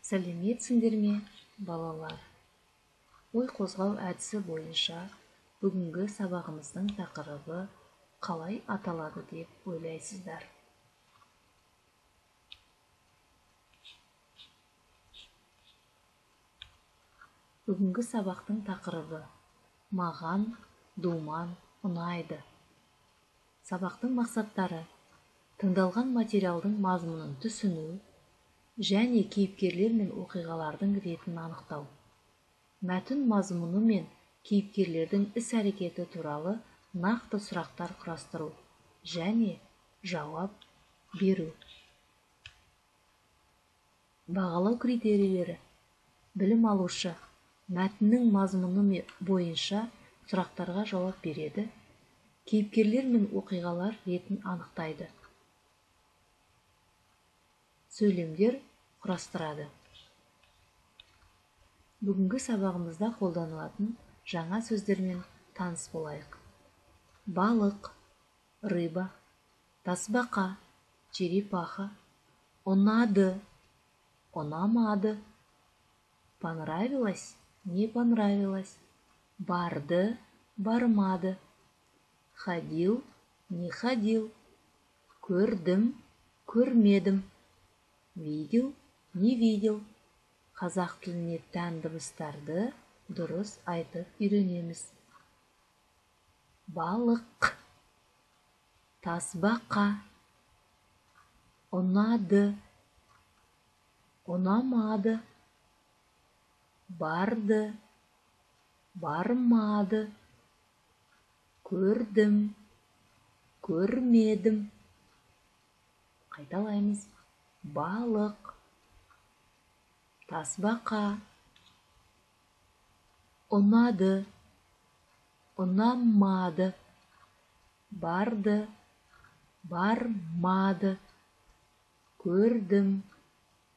Сәлеметсіңдер ме, балалар? Ой қозғау әдісі бойынша бүгінгі сабағымыздың тақырыбы қалай аталады деп ойлайсыздар? Бүгінгі сабақтың тақырыбы маған думан ұнайды. Сабақтың мақсаттары тыңдалған материалдың мазмұнын түсіну және кейіпкерлер мен оқиғалардың ретін анықтау. Мәтін мазмұны мен кейіпкерлердің іс-әрекеті туралы нақты сұрақтар құрастыру және жауап беру. Бағалау критерийлері: білім алушы мәтіннің мазмұны бойынша сұрақтарға жауап береді, кейіпкерлер мен оқиғалар ретін анықтайды. Сөйлемдер құрастырады. Бүгінгі сабағымызда қолданылатын жаңа сөздермен таныс болайық. Балық, рыба, тасбақа, черепаха, ұнады, ұнамады, понравилось, не понравилось, барды, бармады, ходил, не ходил, көрдім, көрмедім, видел, не видел. Қазақ тіліне тән дыбыстарды дұрыс айтып үйренеміз. Балық, тасбақа, ұнады, ұнамады, барды, бармады, көрдім, көрмедім. Қайталаймыз. Балық, тасбақа, ұнады, ұнамады, барды, бармады, көрдім,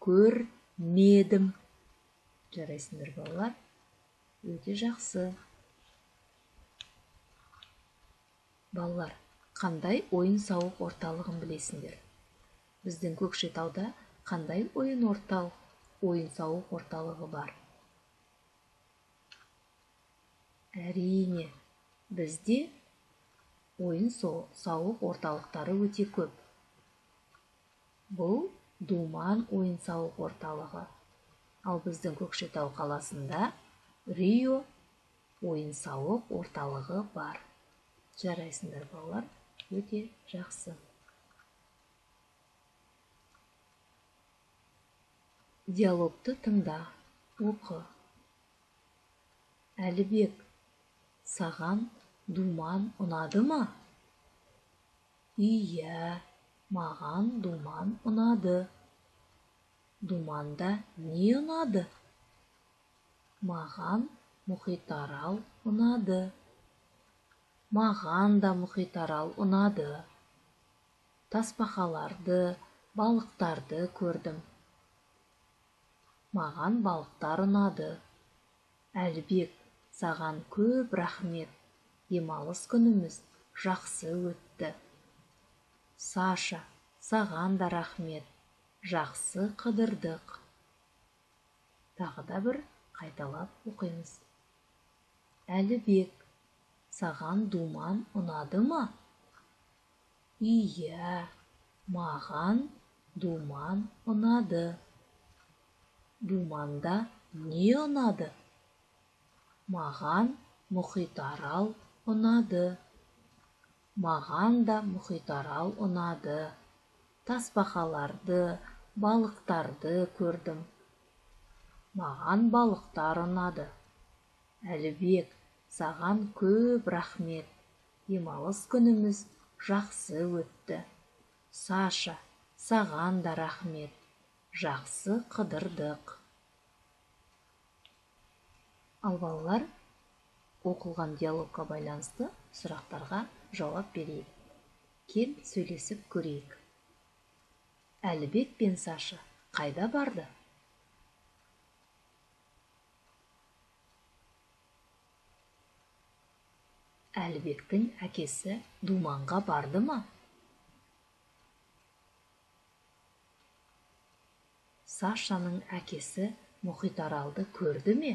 көрмедім. Жарайсыңдар балалар? Өте жақсы. Балалар, қандай ойын-сауық орталығын білесіңдер? Біздің Көкшетауда қандай ойын-сауық орталығы бар? Әрине, бізде ойын-сауық орталықтары өте көп. Бұл Думан ойын-сауық орталығы. Ал біздің Көкшетау қаласында Рио ойын-сауық орталығы бар. Жарайсыңдар балалар? Өте жақсы. Диалогты тыңда, оқы. Әлібек, саған думан ұнады ма? Иә, маған думан ұнады. Думанда не ұнады? Маған Мұхитарал ұнады. Маған да Мұхитарал ұнады. Тасбақаларды, балықтарды көрдім. Маған балықтар ұнады. Әлібек, саған көп рахмет. Демалыс күніміз жақсы өтті. Саша, саған да рахмет. Жақсы қыдырдық. Тағы да бір қайталап оқимыз. Әлібек, саған думан ұнады ма? Иә, маған думан ұнады. Думанда не ұнады? Маған Мұхитарал ұнады. Маған да Мұхитарал ұнады. Тасбақаларды, балықтарды көрдім. Маған балықтар ұнады. Әлібек, саған көп рахмет. Демалыс күніміз жақсы өтті. Саша, саған да рахмет. Жақсы қыдырдық. Ал балалар, оқылған диалогқа байланысты сұрақтарға жауап берейік. Кел сөйлесіп көрейік. Әлібек пен Саша қайда барды? Әлібектің әкесі Думанға барды ма? Сашаның әкесі Мұхитаралды көрді ме?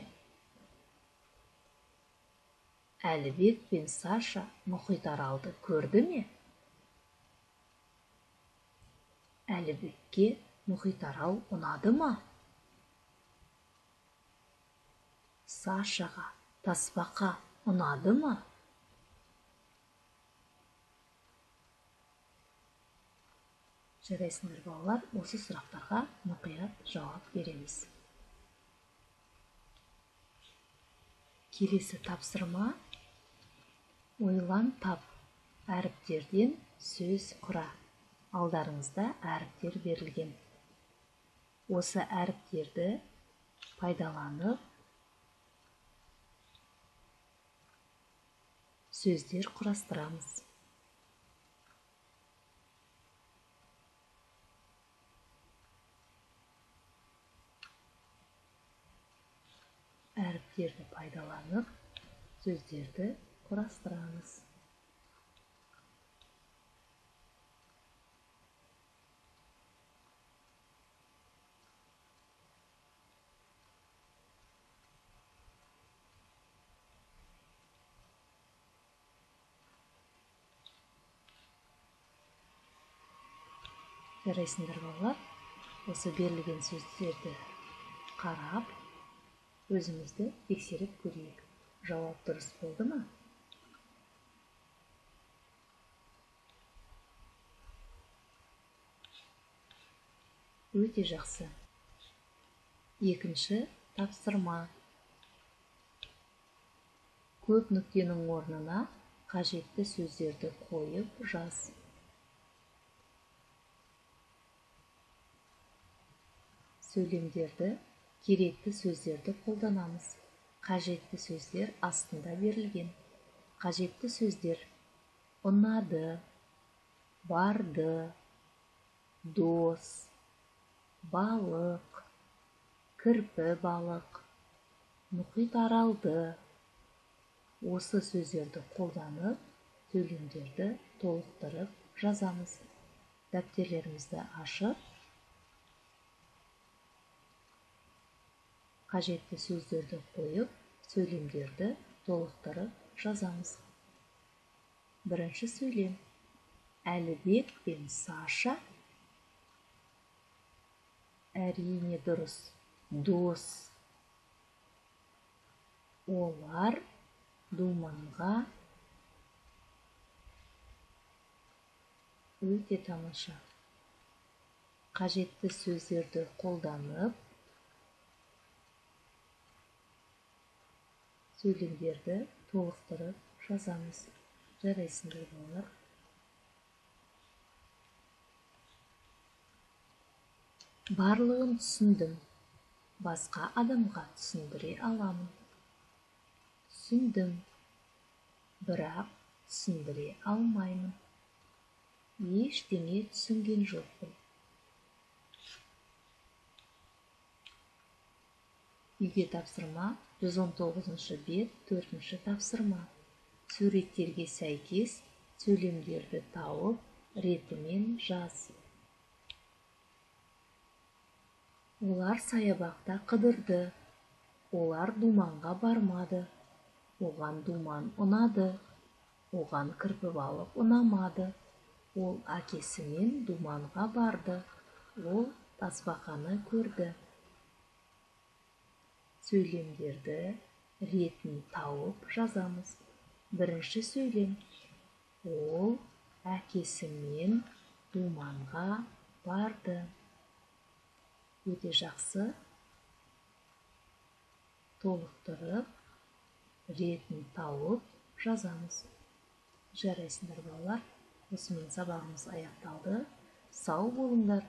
Әлібек пен Саша Мұхитаралды көрді ме? Әлібекке Мұхитарал ұнады ма? Сашаға тасбақа ұнады ма? Жарайсыңдар балалар, осы сұрақтарға мұқият жауап береміз. Келесі тапсырма: ойлан тап, әріптерден сөз құра. Алдарыңызда әріптер берілген. Осы әріптерді пайдаланып сөздер құрастырамыз. Әріптерді пайдаланып сөздерді құрастырамыз. Жарайсыңдар балалар, осы берілген сөздерді қарап, өзімізді тексеріп көрейік. Жауап дұрыс болды ма? Өте жақсы. Екінші тапсырма: көп нүктенің орнына қажетті сөздерді қойып жаз. Сөйлемдерді, керекті сөздерді қолданамыз. Қажетті сөздер астында берілген. Қажетті сөздер: ұнады, барды, дос, балық, кірпі балық, Мұхитаралды. Осы сөздерді қолданып, сөйлемдерді толықтырып жазамыз. Дәптерлерімізді ашып, қажетті сөздерді қойып, сөйлемдерді толықтырып жазамыз. Бірінші сөйлем: Әлібек пен Саша әрине дұрыс, дос. Олар думанға өте тамаша. Қажетті сөздерді қолданып, сөйлемдерді толықтырып жазамыз. Жарайсыңдар балалар. Барлығын түсіндім, басқа адамға түсіндіре аламын. Түсіндім, бірақ түсіндіре алмаймын. Ештеңе түсінген жоқпын. Үйге тапсырма 119 бет 4 тапсырма. Суреттерге сәйкес сөйлемдерді тауып, ретімен жаз. Олар саябақта қыдырды. Олар думанға бармады. Оған думан ұнады. Оған кірпі балық ұнамады. Ол әкесімен думанға барды. Ол тасбақаны көрді. Сөйлемдерді ретін тауып жазамыз. Бірінші сөйлем: ол әкесімен думанға барды. Өте жақсы. Толықтырып, ретін тауып жазамыз. Жарайсыңдар балалар. Осымен сабағымыз аяқталды. Сау болыңдар.